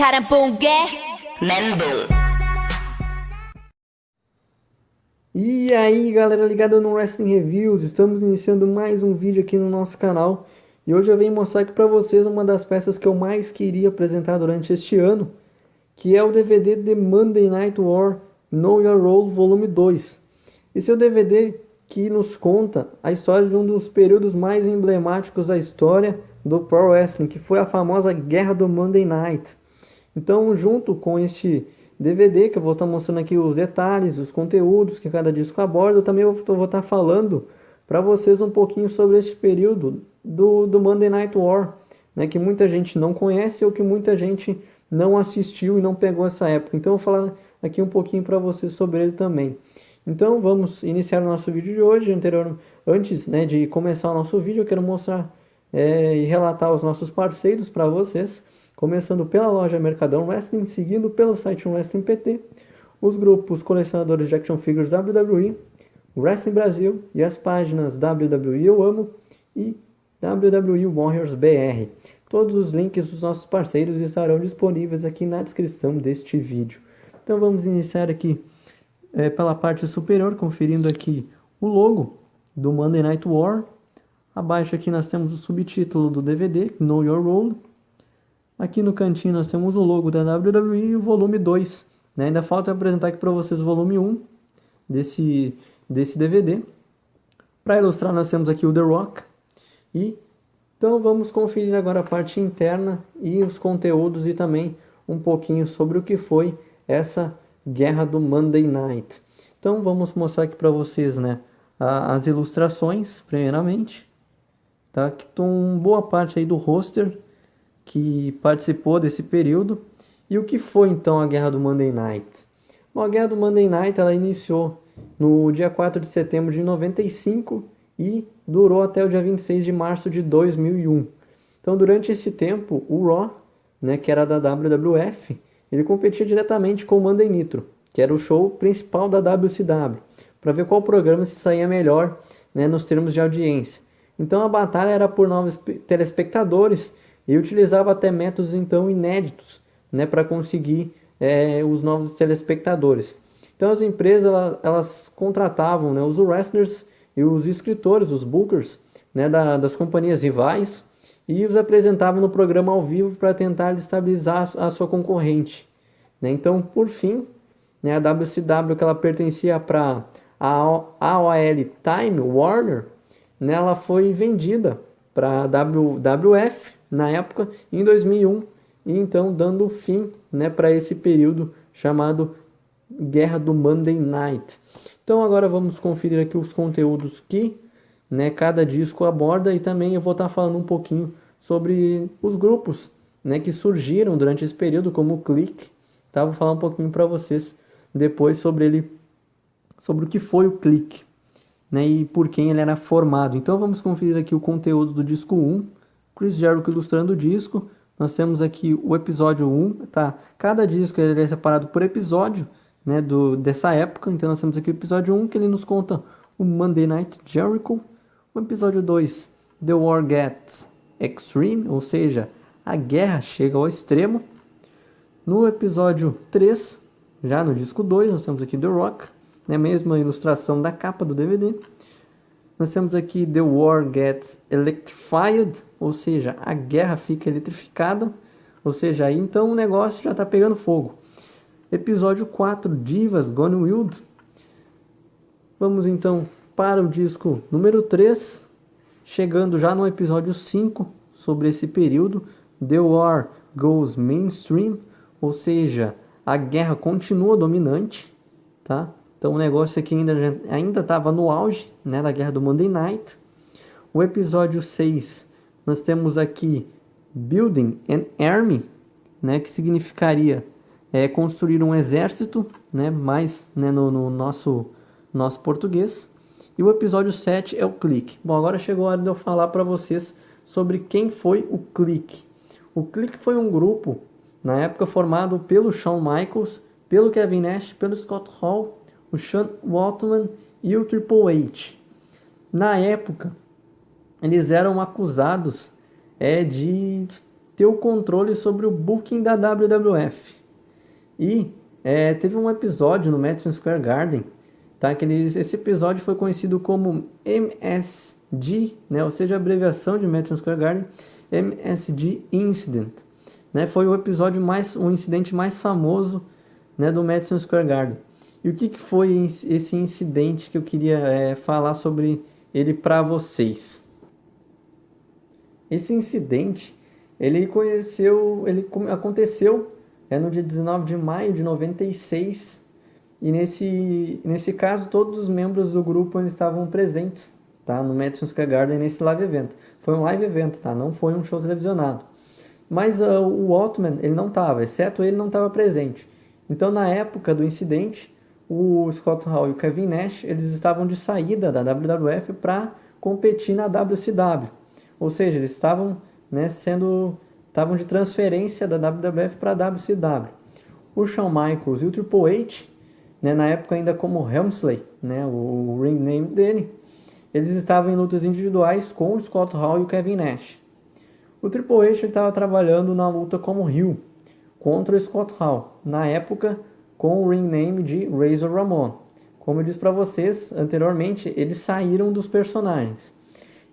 사람뽕개 멘붕. E aí galera ligada no Wrestling Reviews, estamos iniciando mais um vídeo aqui no nosso canal. E hoje eu venho mostrar aqui para vocês uma das peças que eu mais queria apresentar durante este ano, que é o DVD The Monday Night War Know Your Role Volume 2. Esse é o DVD que nos conta a história de um dos períodos mais emblemáticos da história do Pro Wrestling, que foi a famosa Guerra do Monday Night. Então, junto com este DVD, que eu vou estar mostrando aqui os detalhes, os conteúdos que cada disco aborda, eu também vou estar falando para vocês um pouquinho sobre este período do Monday Night War, né, que muita gente não conhece ou que muita gente não assistiu e não pegou essa época. Então, eu vou falar aqui um pouquinho para vocês sobre ele também. Então, vamos iniciar o nosso vídeo de hoje. Antes, né, de começar o nosso vídeo, eu quero mostrar e relatar os nossos parceiros para vocês. Começando pela loja Mercadão Wrestling, seguindo pelo site Wrestling PT, os grupos colecionadores de action figures WWE, Wrestling Brasil e as páginas WWE Eu Amo e WWE Warriors BR. Todos os links dos nossos parceiros estarão disponíveis aqui na descrição deste vídeo. Então vamos iniciar aqui pela parte superior, conferindo aqui o logo do Monday Night War. Abaixo aqui nós temos o subtítulo do DVD, Know Your Role. Aqui no cantinho nós temos o logo da WWE e o volume 2. Né? Ainda falta apresentar aqui para vocês o volume 1 desse DVD. Para ilustrar nós temos aqui o The Rock. Então vamos conferir agora a parte interna e os conteúdos e também um pouquinho sobre o que foi essa Guerra do Monday Night. Então vamos mostrar aqui para vocês, né, as ilustrações primeiramente. Tá? Que estão boa parte aí do roster que participou desse período. E o que foi então a Guerra do Monday Night? Bom, a Guerra do Monday Night ela iniciou no dia 4 de setembro de 95 e durou até o dia 26 de março de 2001. Então, durante esse tempo, o Raw, né, que era da WWF, ele competia diretamente com o Monday Nitro, que era o show principal da WCW, para ver qual programa se saía melhor, né, nos termos de audiência. Então, a batalha era por novos telespectadores e utilizava até métodos então inéditos, né, para conseguir os novos telespectadores. Então as empresas elas contratavam, né, os wrestlers e os escritores, os bookers, né, das companhias rivais e os apresentavam no programa ao vivo para tentar estabilizar a sua concorrente. Né? Então, por fim, né, a WCW, que ela pertencia para a AOL Time Warner, né, ela foi vendida para a WWF na época, em 2001, e então dando fim, né, para esse período chamado Guerra do Monday Night. Então agora vamos conferir aqui os conteúdos que, né, cada disco aborda e também eu vou estar falando um pouquinho sobre os grupos, né, que surgiram durante esse período, como o Kliq. Tá? Vou falar um pouquinho para vocês depois sobre ele, sobre o que foi o Kliq, né, e por quem ele era formado. Então vamos conferir aqui o conteúdo do disco 1, Chris Jericho ilustrando o disco. Nós temos aqui o episódio 1, tá? Cada disco ele é separado por episódio, né, dessa época. Então nós temos aqui o episódio 1, que ele nos conta o Monday Night Jericho. O episódio 2, The War Gets Extreme, ou seja, a guerra chega ao extremo. No episódio 3, já no disco 2, nós temos aqui The Rock, né, mesma ilustração da capa do DVD. Nós temos aqui The War Gets Electrified, ou seja, a guerra fica eletrificada, ou seja, aí então o negócio já está pegando fogo. Episódio 4, Divas Gone Wild. Vamos então para o disco número 3, chegando já no episódio 5, sobre esse período, The War Goes Mainstream, ou seja, a guerra continua dominante, tá? Então o negócio aqui ainda estava no auge, né, da Guerra do Monday Night. O episódio 6, nós temos aqui Building an Army, né, que significaria construir um exército, né, mais, né, no nosso português. E o episódio 7 é o Kliq. Bom, agora chegou a hora de eu falar para vocês sobre quem foi o Kliq. O Kliq foi um grupo, na época, formado pelo Shawn Michaels, pelo Kevin Nash, pelo Scott Hall, o Sean Waltman e o Triple H. Na época, eles eram acusados de ter o controle sobre o booking da WWF. E teve um episódio no Madison Square Garden, tá? Esse episódio foi conhecido como MSG, né? Ou seja, a abreviação de Madison Square Garden, MSG Incident, né? Foi o incidente mais famoso, né, do Madison Square Garden. E o que foi esse incidente que eu queria falar sobre ele para vocês? Esse incidente, aconteceu no dia 19 de maio de 96, e nesse caso todos os membros do grupo eles estavam presentes, tá, no Madison Square Garden nesse live evento. Foi um live evento, tá? Não foi um show televisionado. Mas o Waltman, ele não estava, exceto ele não estava presente. Então, na época do incidente, o Scott Hall e o Kevin Nash, eles estavam de saída da WWF para competir na WCW. Ou seja, eles estavam, né, estavam de transferência da WWF para a WCW. O Shawn Michaels e o Triple H, né, na época ainda como Helmsley, né, o ring name dele, eles estavam em lutas individuais com o Scott Hall e o Kevin Nash. O Triple H estava trabalhando na luta como heel contra o Scott Hall, na época com o ring name de Razor Ramon. Como eu disse para vocês anteriormente, eles saíram dos personagens.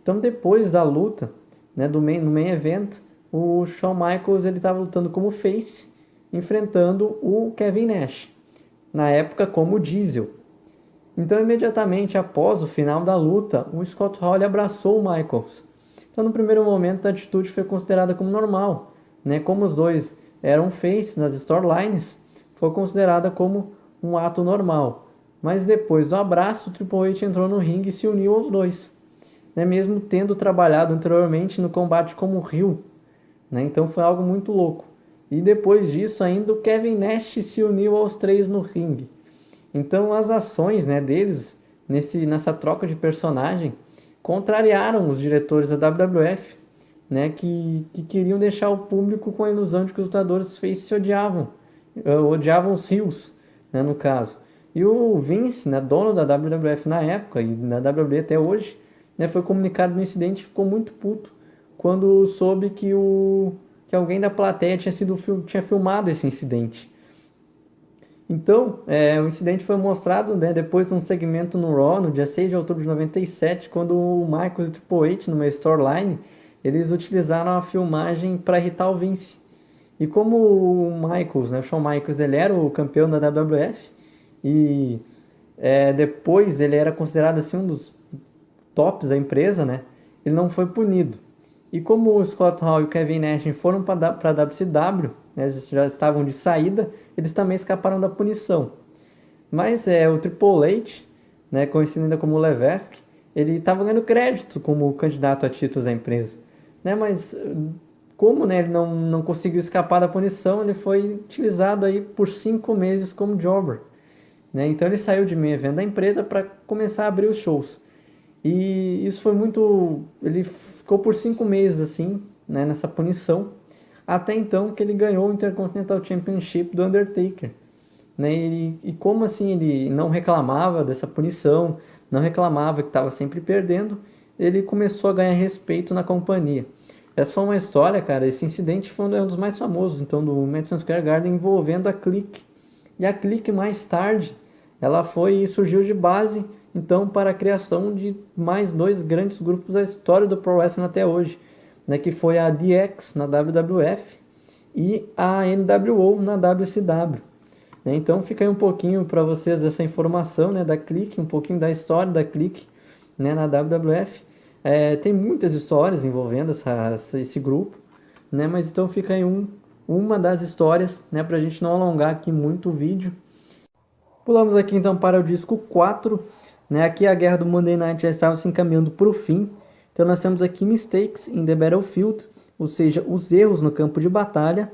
Então, depois da luta, né, no main event, o Shawn Michaels estava lutando como face, enfrentando o Kevin Nash, na época como Diesel. Então, imediatamente após o final da luta, o Scott Hall abraçou o Michaels. Então, no primeiro momento, a atitude foi considerada como normal, né? Como os dois eram face nas storylines, foi considerada como um ato normal. Mas depois do abraço, o Triple H entrou no ringue e se uniu aos dois, né? Mesmo tendo trabalhado anteriormente no combate como heel, né? Então foi algo muito louco. E depois disso ainda o Kevin Nash se uniu aos três no ringue. Então as ações, né, deles nessa troca de personagem contrariaram os diretores da WWF, né, que queriam deixar o público com a ilusão de que os lutadores face se odiavam os heels, né, no caso. E o Vince, né, dono da WWF na época e na WWE até hoje, né, foi comunicado no incidente e ficou muito puto quando soube que alguém da plateia tinha filmado esse incidente. Então, o incidente foi mostrado, né, depois de um segmento no Raw, no dia 6 de outubro de 97, quando o Michaels e o Triple H, numa storyline, eles utilizaram a filmagem para irritar o Vince. E como o Michaels, né, o Shawn Michaels, ele era o campeão da WWF, e depois ele era considerado assim, um dos tops da empresa, né, ele não foi punido. E como o Scott Hall e o Kevin Nash foram para a WCW, né, eles já estavam de saída, eles também escaparam da punição. Mas o Triple H, né, conhecido ainda como Levesque, ele estava ganhando crédito como candidato a títulos da empresa. Né, mas como, né, ele não conseguiu escapar da punição, ele foi utilizado aí por 5 meses como jobber. Né, então ele saiu de meio evento da empresa para começar a abrir os shows. E isso foi muito... Ele ficou por 5 meses assim, né, nessa punição, até então que ele ganhou o Intercontinental Championship do Undertaker. Né, e como assim ele não reclamava dessa punição, não reclamava que estava sempre perdendo, ele começou a ganhar respeito na companhia. Essa foi uma história, cara, esse incidente foi um dos mais famosos então, do Madison Square Garden, envolvendo a Clique. E a Clique mais tarde, ela surgiu de base então para a criação de mais 2 grandes grupos da história do Pro Wrestling até hoje, né, que foi a DX na WWF e a NWO na WCW. Né, então fica aí um pouquinho para vocês dessa informação, né, da Clique, um pouquinho da história da Clique, né, na WWF. Tem muitas histórias envolvendo esse grupo, né, mas então fica aí uma das histórias, né, para a gente não alongar aqui muito o vídeo. Pulamos aqui então para o disco 4, né, aqui a guerra do Monday Night já estava se encaminhando para o fim. Então nós temos aqui Mistakes in the Battlefield, ou seja, os erros no campo de batalha.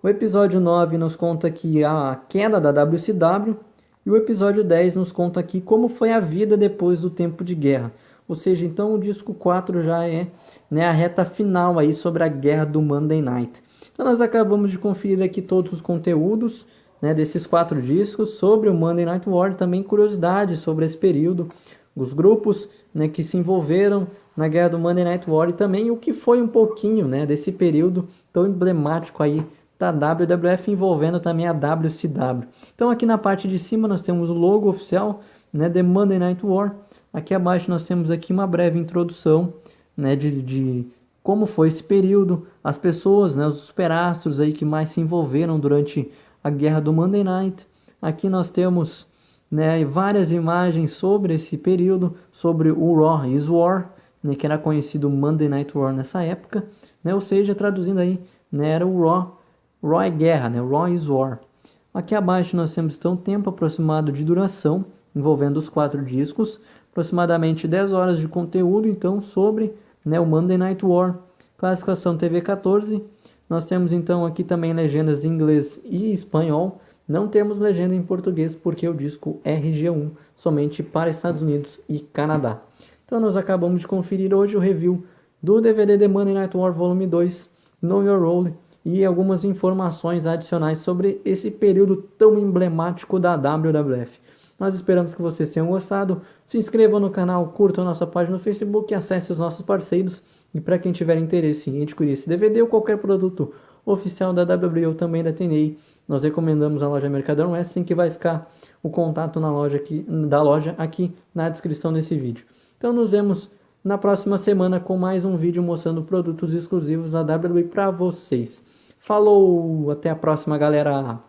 O episódio 9 nos conta aqui a queda da WCW. E o episódio 10 nos conta aqui como foi a vida depois do tempo de guerra. Ou seja, então o disco 4 já é, né, a reta final aí sobre a guerra do Monday Night. Então nós acabamos de conferir aqui todos os conteúdos, né, desses 4 discos sobre o Monday Night War, também curiosidades sobre esse período, os grupos, né, que se envolveram, na guerra do Monday Night War e também o que foi um pouquinho, né, desse período tão emblemático aí da WWF envolvendo também a WCW. Então aqui na parte de cima nós temos o logo oficial, né, The Monday Night War. Aqui abaixo nós temos aqui uma breve introdução, né, de como foi esse período, as pessoas, né, os superastros aí que mais se envolveram durante a guerra do Monday Night. Aqui nós temos, né, várias imagens sobre esse período, sobre o Raw is War, né, que era conhecido Monday Night War nessa época, né, ou seja, traduzindo aí, né, era o Raw é guerra, né, Raw is War. Aqui abaixo nós temos então tempo aproximado de duração, envolvendo os 4 discos, aproximadamente 10 horas de conteúdo então sobre, né, o Monday Night War. Classificação TV 14. Nós temos então aqui também legendas em inglês e espanhol. Não temos legenda em português porque o disco é RG1, somente para Estados Unidos e Canadá. Então nós acabamos de conferir hoje o review do DVD The Monday Night War Volume 2, Know Your Role, e algumas informações adicionais sobre esse período tão emblemático da WWF. Nós esperamos que vocês tenham gostado. Se inscrevam no canal, curtam a nossa página no Facebook, acesse os nossos parceiros. E para quem tiver interesse em adquirir esse DVD ou qualquer produto oficial da WWE ou também da TNA, nós recomendamos a loja Mercadão Wrestling, que vai ficar o contato da loja aqui na descrição desse vídeo. Então nos vemos na próxima semana com mais um vídeo mostrando produtos exclusivos da WWE para vocês. Falou, até a próxima, galera!